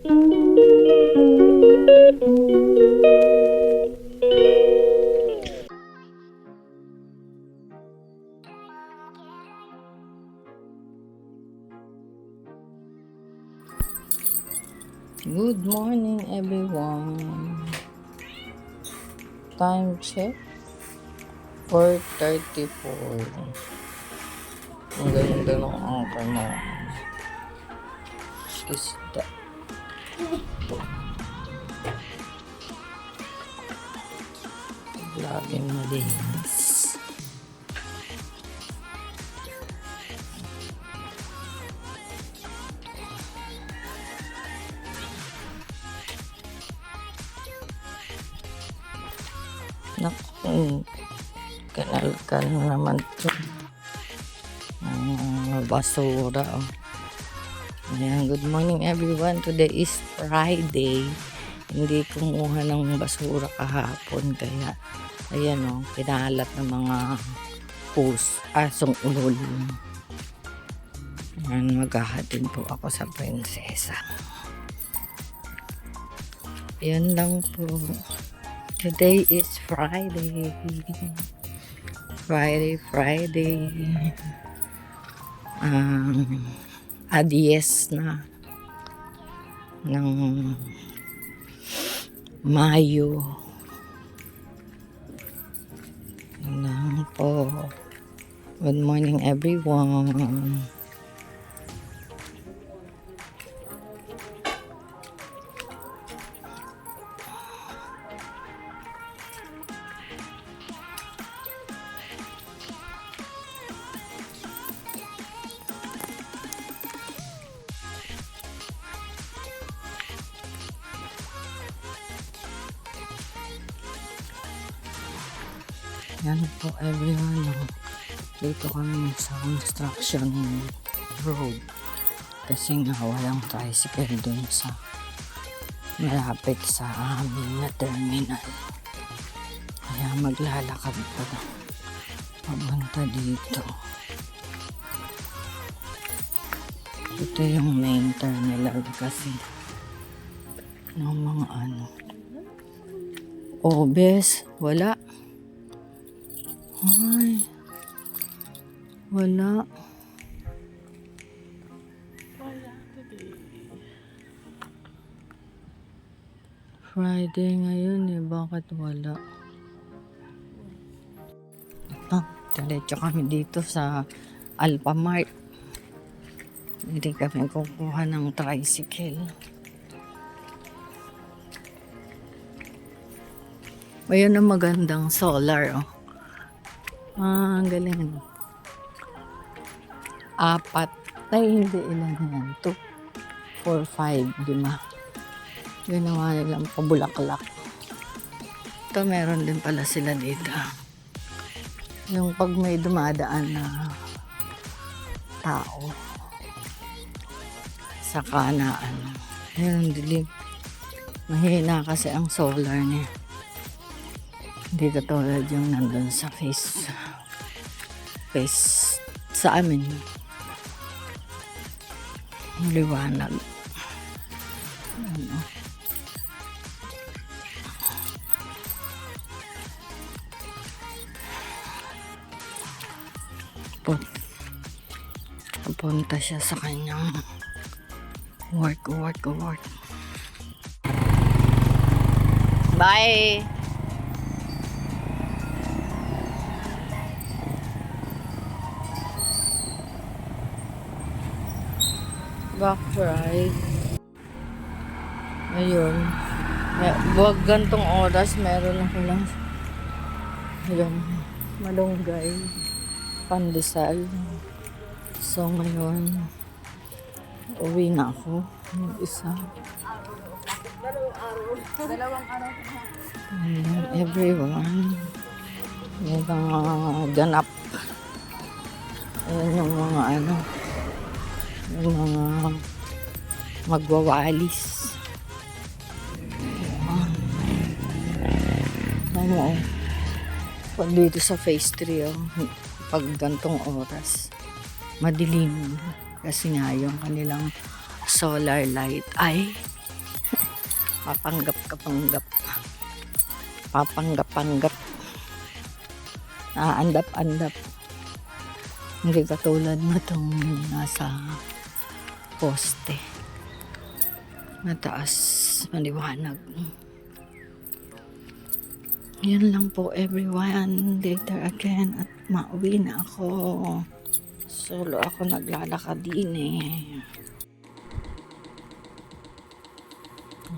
Good morning, everyone. Time check, 4:34. Ang ganda ng angka mo. Isda. Laging malinis. Naku, kanal-kal naman ito. Basura. Oh. Ayan, good morning everyone. Today is Friday. Hindi kumuha ng basura kahapon. Kaya, ayan o, kinalat ng mga asong ulo. Ayan, maghahatid po ako sa prinsesa. Ayan lang po. Today is Friday. Friday. Adies na ng Mayo. Lang po. Good morning everyone. Yan po everyone. Dito kami sa construction road. Kasi nga walang tricycle dun sa malapit sa amin na terminal. Kaya maglalakad pa papunta dito. Ito yung main terminal kasi ng mga ano. Oh, bes, wala. Ay, wala. Friday ngayon eh, bakit wala? Diretso kami dito sa Alphamart. Hindi kami kukuha ng tricycle. Ayun ang magandang solar, oh. Ang galing. 4. Ay, hindi. Ilan yan? 2, 4, 5, 5. Ginawa nilang pabulaklak. Ito, meron din pala sila dito. Yung pag may dumadaan na tao sa kanaan. Ayun, dilim. Mahina kasi ang solar niya. Hindi katulad yung nandun sa face sa amin. Liwanag. Ano? Papunta siya sa kanyang work. Bye! Back right. Ayun. Buwag gantong oras, meron ako lang. Ayun. Malunggay. Pandesal. So ngayon, uwi na ako. Yung isa. Dalawang araw. Ayun, everyone. May mga ganap. Ayun yung mga ano. Yung mga magwawalis. Ano, pag dito sa phase 3, pag gantong oras, madilim. Kasi nga yung kanilang solar light ay Papanggap-kapanggap. Papanggap-panggap. Andap-andap. Hindi katulad na itong nasa poste. Mataas, maliwanag. Yan lang po everyone. Later again at mauwi na ako. Solo ako naglalakad din eh.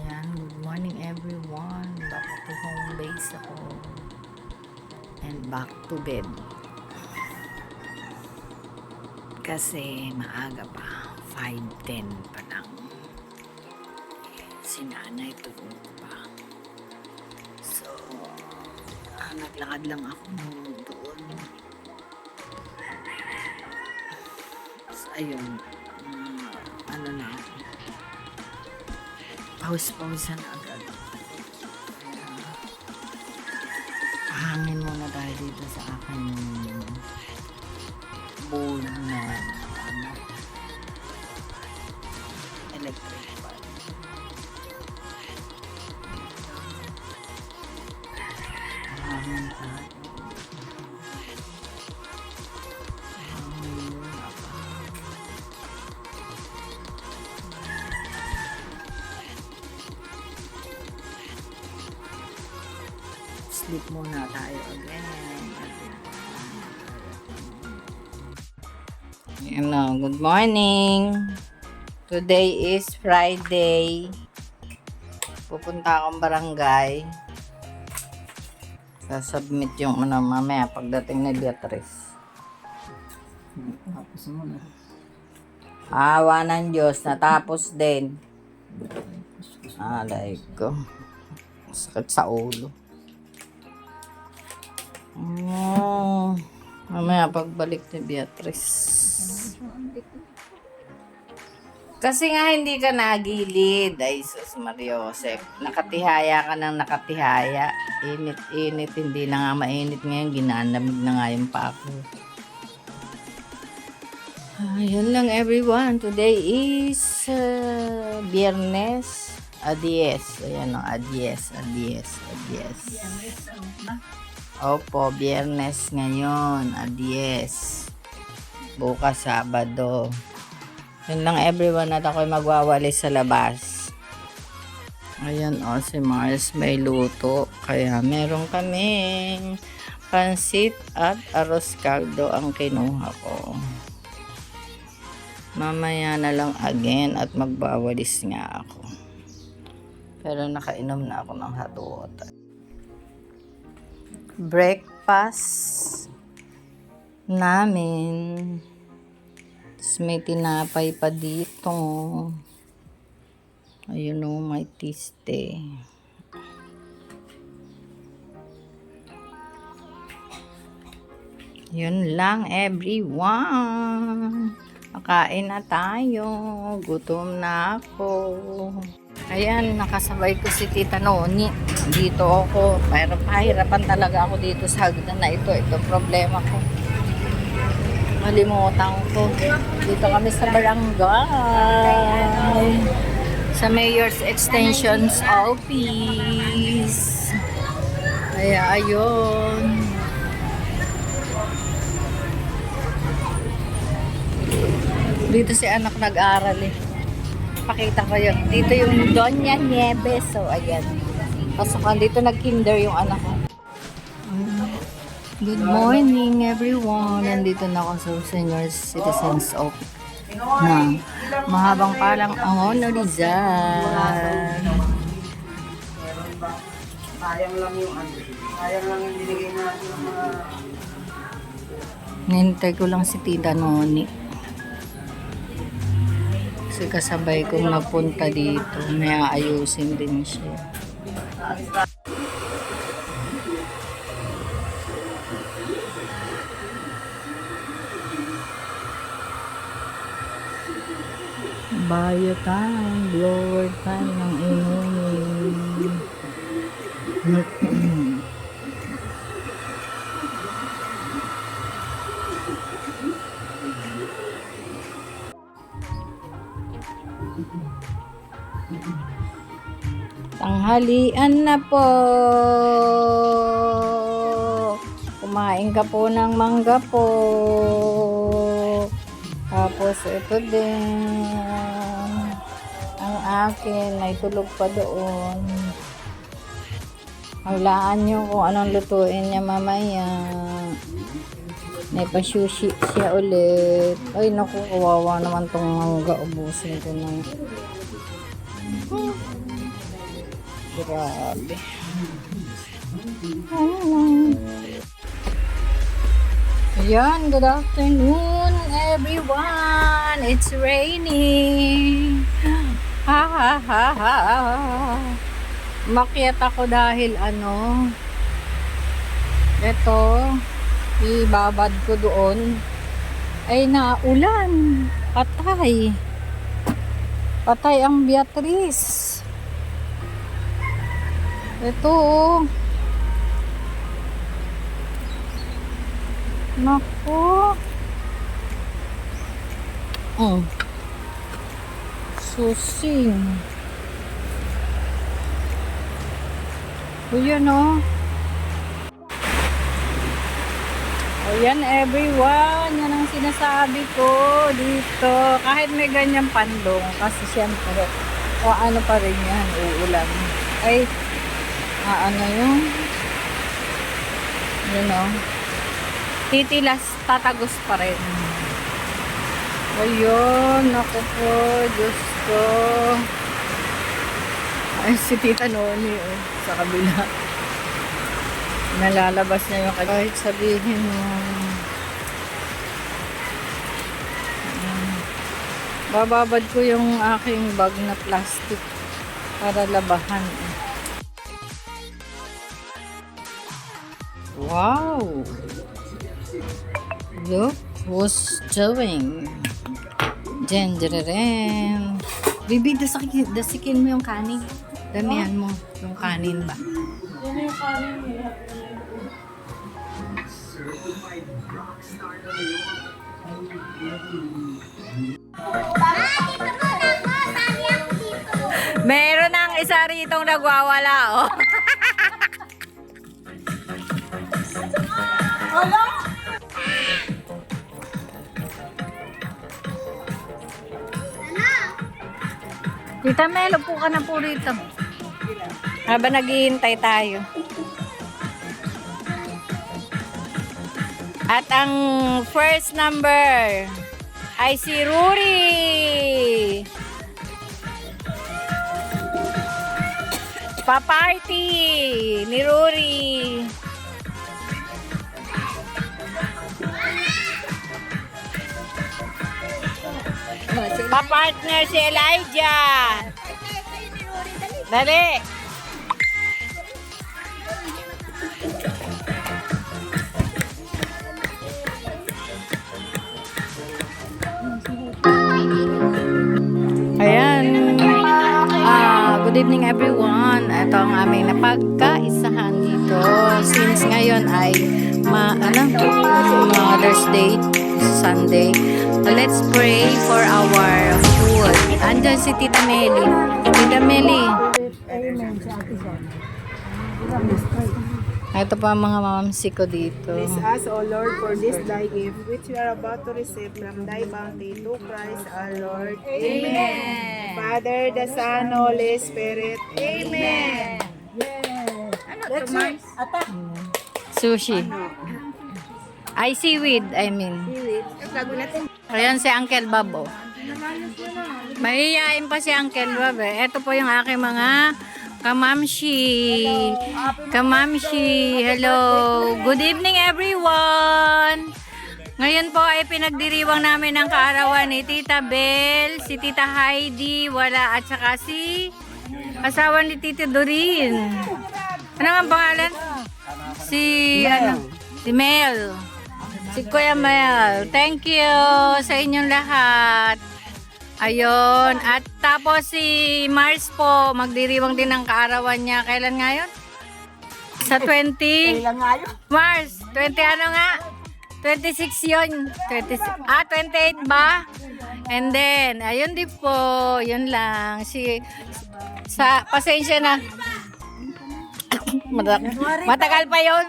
Yan, good morning everyone. Back to home base ako. And back to bed. Kasi maaga pa. 5:10 pa lang. Si nanay tulog pa. So, naglakad lang ako doon. So, ayun. Ano na. Pause-pausan agad. Hangin muna tayo dito sa aking bowl na electric fan. Hangin tayo. Sleep muna tayo again. Hello, good morning. Today is Friday. Pupunta akong barangay. Sasubmit yung mamaya pagdating ni Beatrice. Tapos mo na. Awa ng Diyos, natapos din. Alay ko. Sakit sa ulo. Mamaya pagbalik ni Beatrice. Kasi nga hindi ka nagilid. Ay, sus Mariosep. Nakatihaya ka ng nakatihaya. Init-init. Hindi na nga mainit ngayon. Ginanamig na nga yung pako. Ayan lang everyone. Today is Biyernes. Adies. Ayan o. Adies. Opo, Biyernes ngayon. Adies. Bukas Sabado. Yun lang everyone at ako'y magwawalis sa labas. Ayan o, si Mars may luto. Kaya meron kaming pansit at arroz caldo ang kinuha ko. Mamaya na lang again at magwawalis nga ako. Pero nakainom na ako ng hot water. Breakfast namin. Tapos may tinapay pa dito. Ayun o, may tiste. Yun lang everyone. Makain na tayo. Gutom na ako. Ayan, nakasabay ko si Tita Noni. Dito ako. Pero pahirapan talaga ako dito sa hagdan na ito. Ito problema ko. Malimutan ko. Dito kami sa barangay. Sa Mayor's Extensions Office. Kaya ayun. Dito si anak nag-aral eh. Pakita ko yun. Dito yung Doña Nieves. So, ayan. Pasokan dito nag-kinder yung anak ko. Good morning everyone. Nandito na ako sa Senior Citizens Office na mahabang palang ang Honorizan. Sayang lang yung sayang lang yung binigay natin ng mga... Nintay ko lang si Tita Noni. Kasi kasabay kong napunta dito. May aayusin din siya. Bayo time, blower time ng inumin. Tanghalian na po. Kumain ka po ng mangga po. Tapos ito din. Ang akin ay tulog pa doon. Hulaan nyo kung anong lutuin niya mamaya. May pa-sushi siya ulit. Ay naku, kawawa naman tong mangga. Ubusin ko na. Grabe. Ayan, good afternoon everyone. It's raining. Ha ha ha ha. Makyat ako dahil ito, ibabad ko doon ay naulan. Patay ang Beatrice. Ito naku. Susing. Ayan Ayan everyone, yan ang sinasabi ko dito. Kahit may ganyang pandong, kasi siyempre, ano pa rin yan, uulan. Ay, titilas, tatagos pa rin. Ayun, naku po, Diyos ko. Ay, si Tita Noni, sa kabila. Nalalabas na yung kahit sabihin mo. Bababad ko yung aking bag na plastic para labahan. Wow! Look who's doing. Dyan. Bibi, dasikin mo yung kanin. Damihan mo yung kanin ba? Yan yung kanin nila. Meron ng isa ritong nagwawala, oh. Hello? Tita Mel, upo ka na po rito. Habang naghihintay tayo. At ang first number ay si Ruri. Pa-party ni Ruri. Pa-partner si Elijah. Dali. Ayan. Good evening everyone. Ito ang aming napagkaisahan dito. Since ngayon ay Mother's Day, Sunday. Let's pray for our food. Andyan si Tita Meli. Tita Meli. Ito pa ang mga mamamsi ko dito. Bless us, O Lord, for this thy gift, which we are about to receive from thy bounty, through Christ our Lord. Amen. Father, the Son, Holy Spirit. Amen. Sushi. Ay, seaweed, I mean. Ayan si Uncle Bob, oh. Mahihayin pa si Uncle Bob, eh. Ito po yung aking mga kamamshi. Kamamshi, hello. Good evening, everyone. Ngayon po ay pinagdiriwang namin ang kaarawan ni Tita Bel, si Tita Heidi, wala, at saka si asawa ni Tita Doreen. Ano nga ang pangalan? Si Mel. Si Kuya Mel. Thank you sa inyong lahat. Ayun. At tapos si Mars po, magdiriwang din ang kaarawan niya. Kailan ngayon? Sa 20? Kailan nga yun? Mars, 20 ano nga? 26 yun. 28 ba? And then, ayun din po. Yun lang. Pasensya na. Matagal pa yon.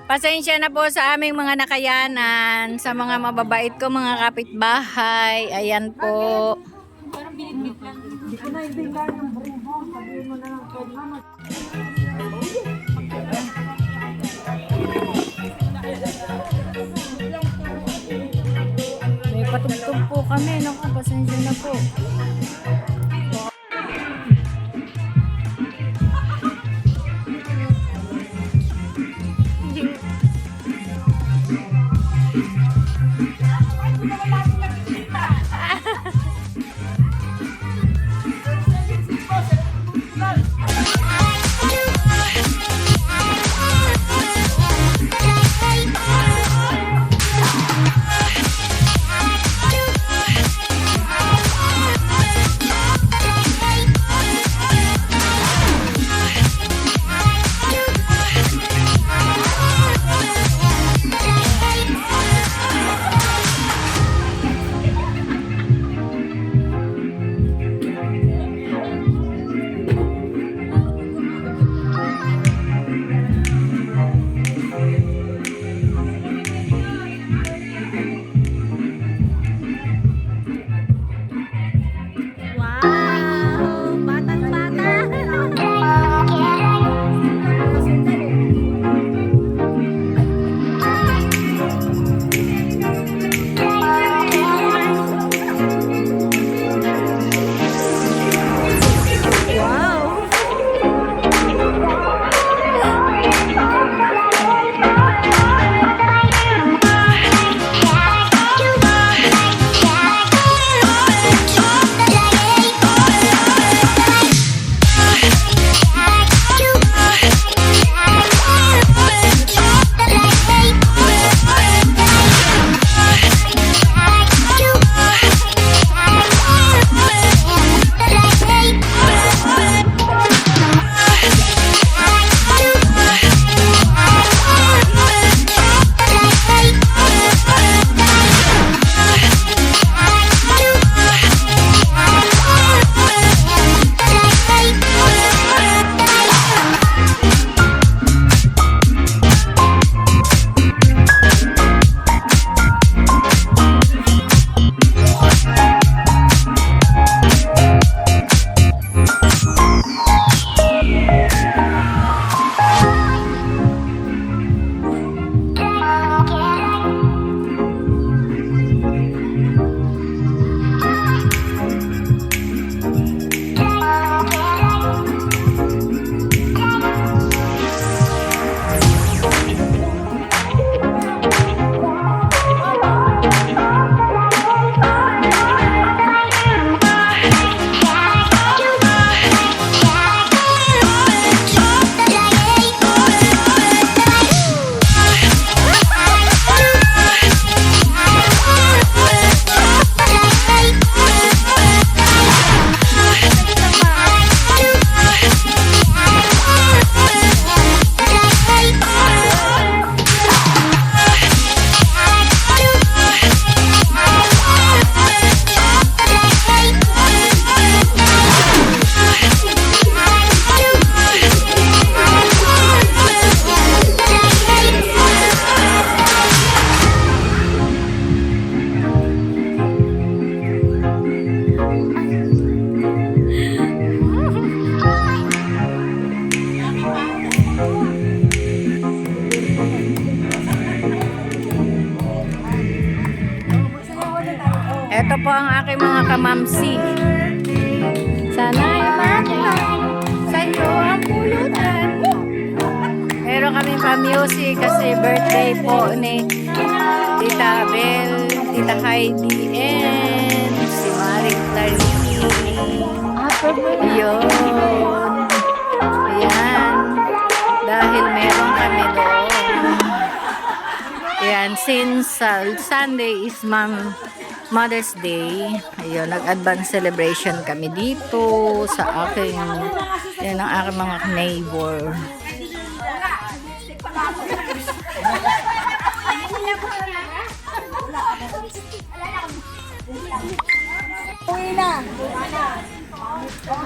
Pasensya na po sa aming mga nakayanan, sa mga mababait ko mga kapitbahay. Ayan po. May patugtog po kami. Naku, pasensya na po. Ito po ang aking mga kamamsi. Sana'y makilang sa iyo ang pulutan. Meron kami pa-music kasi birthday po ni Tita Bel, Tita Heidi, and si Marie Clarie. Yun. Ayan. Dahil meron kami doon. Ayan, since Sunday is Mother's Day, ayun, nag-advance celebration kami dito sa aking, yan ang aking mga neighbor.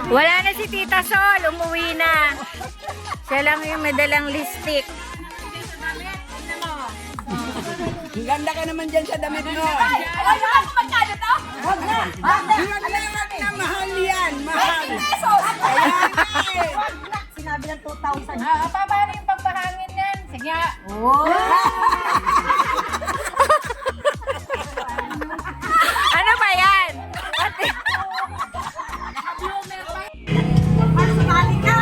Wala na si Tita Sol, umuwi na. Siya lang yung may dalang lipstick. Ang ganda ka naman dyan sa damit mo. Alam mo kung magkano to? Wag na, mahal yan, mahal. Sinabi ng 2,000. Paano yung pampahangin yan? Sige nga. Ano ba yan? Personality ka.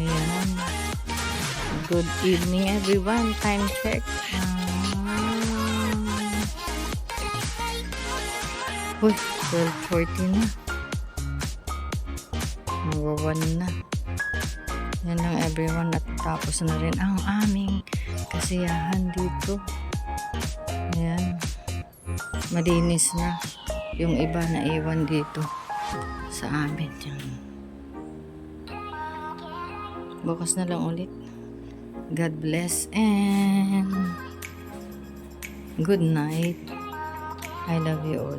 Ayan. Good evening everyone. Time check. Uy, 12:40 na. Mag-1 na. Yan lang everyone. At tapos na rin ang aming kasiyahan dito. Ayan. Malinis na. Yung iba na iwan dito sa amin. Yan. Bukas na lang ulit. God bless and good night. I love you all.